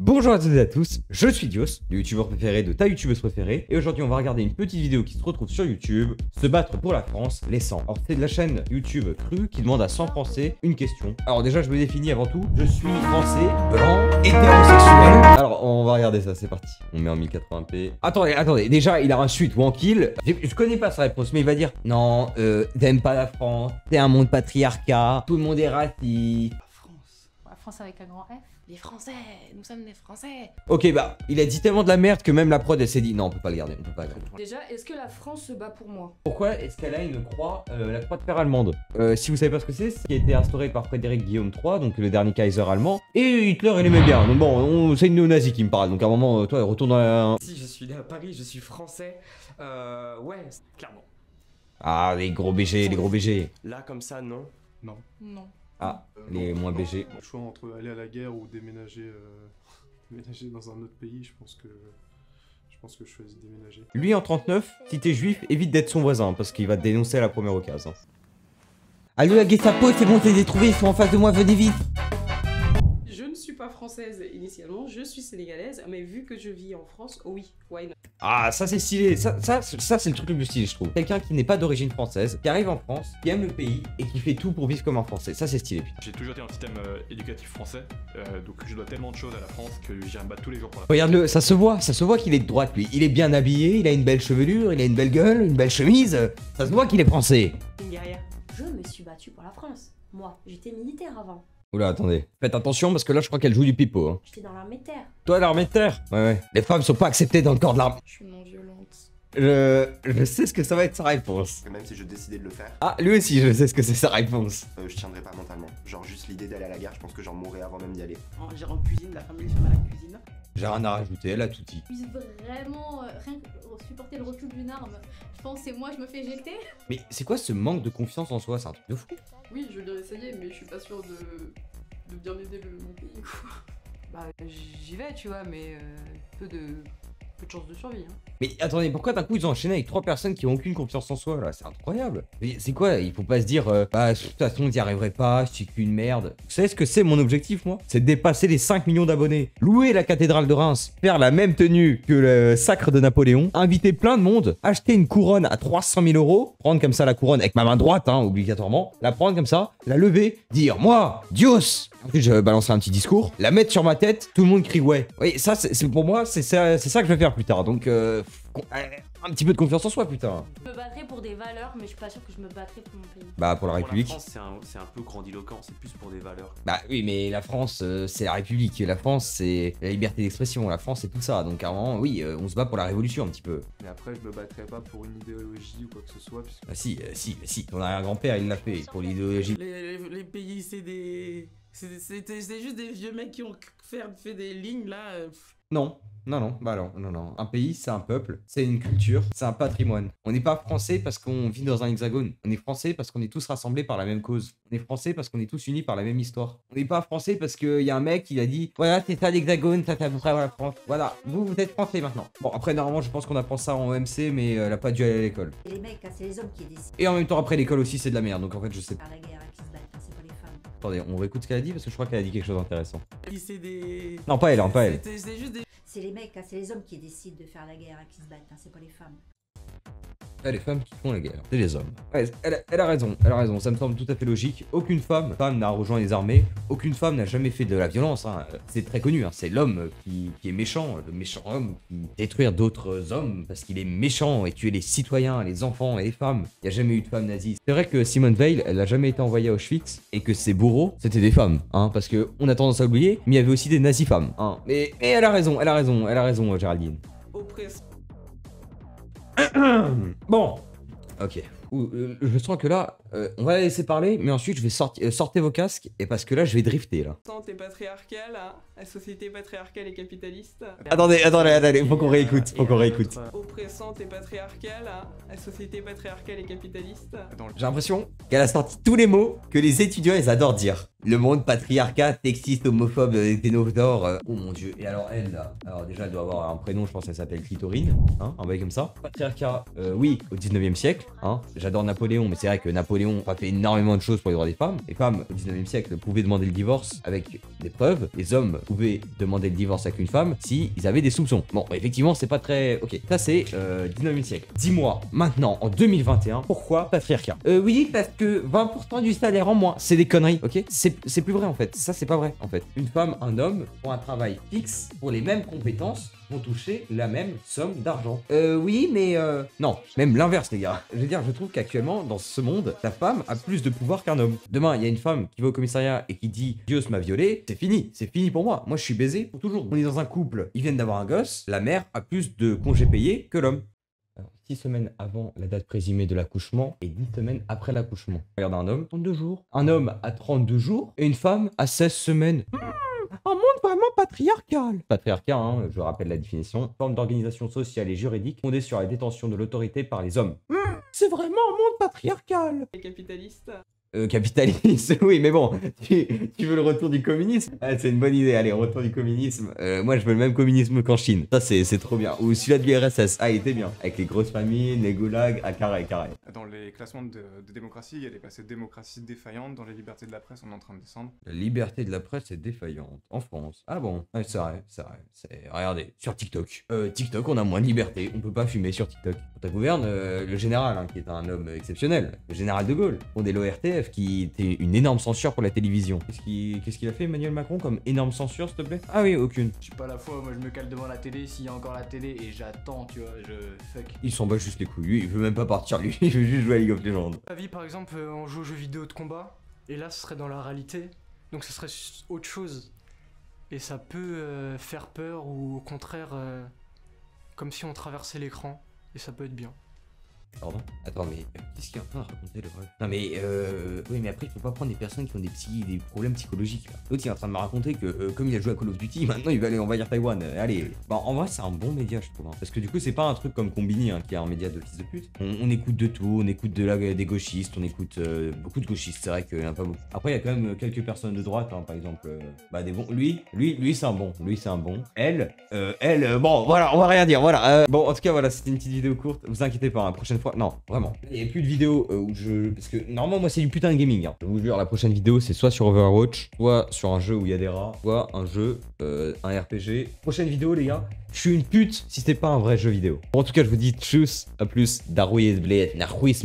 Bonjour à toutes et à tous, je suis Dios, le youtubeur préféré de ta youtubeuse préférée, et aujourd'hui on va regarder une petite vidéo qui se retrouve sur YouTube, se battre pour la France, les 100. Alors c'est de la chaîne YouTube Cru qui demande à 100 Français une question. Alors déjà je me définis avant tout, je suis français, blanc, hétérosexuel. Alors on va regarder ça, c'est parti. On met en 1080p. Attendez, déjà il a un suite ou en kill. Je connais pas sa réponse, mais il va dire non, t'aimes pas la France, c'est un monde patriarcat, tout le monde est raciste. La France avec un grand F. Les Français, nous sommes des Français. Ok, bah, il a dit tellement de la merde que même la prod, elle s'est dit non, on peut pas le garder, on peut pas le garder. Déjà, est-ce que la France se bat pour moi? Pourquoi est-ce qu'elle a une croix, la croix de fer allemande? Si vous savez pas ce que c'est, ce qui a été instauré par Frédéric Guillaume III, donc le dernier Kaiser allemand, et Hitler, il aimait bien. Donc bon, c'est une néo-nazi qui me parle, donc à un moment, toi, retourne dans la... Si je suis né à Paris, je suis français. Ouais, clairement. Ah, les gros BG, les gros BG. Là, comme ça, non. Non. Ah, les moins BG. Le choix entre aller à la guerre ou déménager, déménager dans un autre pays, je pense que je choisis déménager. Lui, en 39, si t'es juif, évite d'être son voisin, parce qu'il va te dénoncer à la première occasion. Allô, la Gestapo, c'est bon, t'es détrouvé, ils sont en face de moi, venez vite. Je ne suis pas française initialement, je suis sénégalaise, mais vu que je vis en France, oui, why not? Ah, ça c'est stylé, ça c'est le truc le plus stylé je trouve. Quelqu'un qui n'est pas d'origine française, qui arrive en France, qui aime le pays et qui fait tout pour vivre comme un français, ça c'est stylé putain. J'ai toujours été dans le système éducatif français, donc je dois tellement de choses à la France que j'irai me battre tous les jours pour la France. Regarde-le, ça se voit qu'il est de droite lui. Il est bien habillé, il a une belle chevelure, il a une belle gueule, une belle chemise, ça se voit qu'il est français. Une guerrière. Je me suis battue pour la France. Moi, j'étais militaire avant. Oula, attendez. Faites attention parce que là je crois qu'elle joue du pipeau. Hein. J'étais dans l'armée de terre. Toi l'armée de terre? Ouais. Les femmes sont pas acceptées dans le corps de l'armée. Je suis non violente. Je sais ce que ça va être sa réponse. Même si je décidais de le faire, Ah, lui aussi je sais ce que c'est sa réponse. je tiendrais pas mentalement. Genre juste l'idée d'aller à la guerre, je pense que j'en mourrais avant même d'y aller. J'ai en cuisine, la famille ferme à la cuisine. J'ai rien à rajouter, elle a tout dit. Je puisse vraiment rien que supporter le recul d'une arme. Je pense que c'est moi, je me fais jeter. Mais c'est quoi ce manque de confiance en soi? C'est un truc de fou. Oui, je vais essayer, mais je suis pas sûre de bien aider mon pays. Bah, j'y vais, tu vois, mais peu de chances de survie. Hein. Mais attendez, pourquoi d'un coup ils ont enchaîné avec 3 personnes qui ont aucune confiance en soi là? C'est incroyable. Mais c'est quoi? Il faut pas se dire bah de toute façon t'y arriverais pas, je suis qu'une merde. Vous savez ce que c'est mon objectif moi? C'est de dépasser les 5 millions d'abonnés, louer la cathédrale de Reims, faire la même tenue que le sacre de Napoléon, inviter plein de monde, acheter une couronne à 300 000 €, prendre comme ça la couronne avec ma main droite hein, obligatoirement, la prendre comme ça, la lever, dire moi, Dios. Ensuite je balancerai un petit discours, la mettre sur ma tête, tout le monde crie ouais. Oui ça c'est pour moi c'est ça que je vais faire plus tard donc un petit peu de confiance en soi putain. Je me battrais pour des valeurs, mais je suis pas sûre que je me battrais pour mon pays. Bah pour la République. Pour la France, c'est un peu grandiloquent, c'est plus pour des valeurs. Bah oui mais la France c'est la République, la France c'est la liberté d'expression, la France c'est tout ça donc à un moment oui on se bat pour la révolution un petit peu. Mais après, je me battrais pas pour une idéologie ou quoi que ce soit, puisque... Bah si, ton arrière-grand-père il l'a fait pour l'idéologie. Les pays, c'est juste des vieux mecs qui ont fait des lignes là. Non. Bah non. Un pays, c'est un peuple, c'est une culture, c'est un patrimoine. On n'est pas français parce qu'on vit dans un hexagone. On est français parce qu'on est tous rassemblés par la même cause. On est français parce qu'on est tous unis par la même histoire. On n'est pas français parce qu'il y a un mec qui a dit voilà, c'est ça l'hexagone, ça à peu près la France. Voilà, vous êtes français maintenant. Bon, après, normalement, je pense qu'on apprend ça en MC, mais elle a pas dû aller à l'école. Les mecs, c'est les hommes qui décident. Et en même temps, après l'école aussi, c'est de la merde. Donc en fait, je sais pas. Faire la guerre à qui se battent, c'est pas les femmes. Attendez, on réécoute ce qu'elle a dit parce que je crois qu'elle a dit quelque chose d'intéressant. C'est des. Non, pas elle, hein, pas elle. C'est juste des. C'est les mecs, c'est les hommes qui décident de faire la guerre à qui se battent, c'est pas les femmes. Les femmes qui font la guerre, c'est les hommes. Ouais, elle a raison, ça me semble tout à fait logique. Aucune femme n'a rejoint les armées, aucune femme n'a jamais fait de la violence, hein. C'est très connu, hein. C'est l'homme qui est méchant, le méchant homme qui détruire d'autres hommes parce qu'il est méchant et tuer les citoyens, les enfants et les femmes. Il n'y a jamais eu de femme nazie. C'est vrai que Simone Veil, elle n'a jamais été envoyée à Auschwitz et que ses bourreaux, c'était des femmes, hein, parce que on a tendance à oublier, mais il y avait aussi des nazis femmes, hein. Mais elle a raison, Géraldine. Oppresseurs. Bon, ok. Je sens que là, on va la laisser parler, mais ensuite je vais sortez vos casques, et parce que là je vais drifter là. Et patriarcale, hein, la société patriarcale et capitaliste. Attendez, faut qu'on réécoute, Oppressante et patriarcale, hein, la société patriarcale et capitaliste. J'ai l'impression qu'elle a sorti tous les mots que les étudiants ils adorent dire. Le monde patriarcat, sexiste, homophobe, xénophore. Oh mon dieu. Et alors elle là, alors déjà elle doit avoir un prénom, je pense qu'elle s'appelle Clitorine, hein, un bail comme ça. Patriarcat, oui, au 19e siècle, hein. J'adore Napoléon, mais c'est vrai que Napoléon Napoléon n'a pas fait énormément de choses pour les droits des femmes. Les femmes, au 19e siècle, pouvaient demander le divorce avec des preuves. Les hommes pouvaient demander le divorce avec une femme si ils avaient des soupçons. Bon, effectivement, c'est pas très... Ok, ça c'est 19e siècle. Dis-moi, maintenant, en 2021, pourquoi patriarcat? Oui, parce que 20% du salaire en moins. C'est des conneries, ok? C'est plus vrai, en fait. Ça, c'est pas vrai, en fait. Une femme, un homme, pour un travail fixe, pour les mêmes compétences, vont toucher la même somme d'argent. Oui, mais non, même l'inverse, les gars. Je veux dire, je trouve qu'actuellement, dans ce monde, la femme a plus de pouvoir qu'un homme. Demain, il y a une femme qui va au commissariat et qui dit « Dieu m'a violé », c'est fini pour moi. Moi, je suis baisé pour toujours. On est dans un couple, ils viennent d'avoir un gosse, la mère a plus de congés payés que l'homme. 6 semaines avant la date présumée de l'accouchement et 10 semaines après l'accouchement. Regarde un homme, 32 jours. Un homme à 32 jours et une femme à 16 semaines. Un monde vraiment patriarcal. Patriarcat, hein, je rappelle la définition, forme d'organisation sociale et juridique fondée sur la détention de l'autorité par les hommes. C'est vraiment un monde patriarcal. Les capitalistes. Capitaliste, oui, mais bon, tu veux le retour du communisme? Ah, c'est une bonne idée, allez, retour du communisme. Moi, je veux le même communisme qu'en Chine. Ça, c'est trop bien. Ou celui-là de l'URSS. Ah, il était bien. Avec les grosses famines, les goulags, ah, carré. Dans les classements de démocratie, il y a des passés de démocratie défaillante. Dans les libertés de la presse, on est en train de descendre. La liberté de la presse est défaillante. En France. Ah bon? Ouais, c'est vrai. Regardez, sur TikTok. TikTok, on a moins de liberté. On peut pas fumer sur TikTok. Quand on gouverne, le général, hein, qui est un homme exceptionnel. Le général de Gaulle. Fondé l'ORTF, qui était une énorme censure pour la télévision. Qu'est-ce qu'il a fait, Emmanuel Macron, comme énorme censure, s'il te plaît? Ah oui, aucune. Je suis pas la foi, moi je me cale devant la télé s'il y a encore la télé et j'attends, tu vois, fuck. Il s'en bat juste les couilles. Lui, il veut même pas partir, lui. Il veut juste jouer à League of Legends. Ma vie, par exemple, on joue aux jeux vidéo de combat, et là, ce serait dans la réalité, donc ce serait autre chose. Et ça peut faire peur, ou au contraire, comme si on traversait l'écran, et ça peut être bien. Pardon? Attends, mais qu'est-ce qu'il est en train de raconter, le vrai? Non, mais oui, mais après, il faut pas prendre des personnes qui ont des problèmes psychologiques, là. L'autre, il est en train de me raconter que, comme il a joué à Call of Duty, maintenant, il va aller envahir Taïwan. Allez. Bah, en vrai, c'est un bon média, je trouve. Hein. Parce que du coup, c'est pas un truc comme Combini, hein, qui est un média de fils de pute. On écoute de tout, on écoute des gauchistes, on écoute beaucoup de gauchistes. C'est vrai qu'il y en a pas beaucoup. Après, il y a quand même quelques personnes de droite, hein, par exemple. Bah, des bons. Lui, c'est un bon. Lui, c'est un bon. Elle, bon, voilà, on va rien dire, voilà. Bon, en tout cas, voilà, c'était une petite vidéo courte. Vous inquiétez pas, hein, prochaine fois. Non, vraiment. Il n'y a plus de vidéos où je... Parce que normalement, moi, c'est du putain de gaming. Hein. Je vous jure, la prochaine vidéo, c'est soit sur Overwatch, soit sur un jeu où il y a des rats, soit un jeu, un RPG. Prochaine vidéo, les gars. Je suis une pute si c'était pas un vrai jeu vidéo. Bon, en tout cas, je vous dis tchuss, à plus, Darwis Blade, Narwis,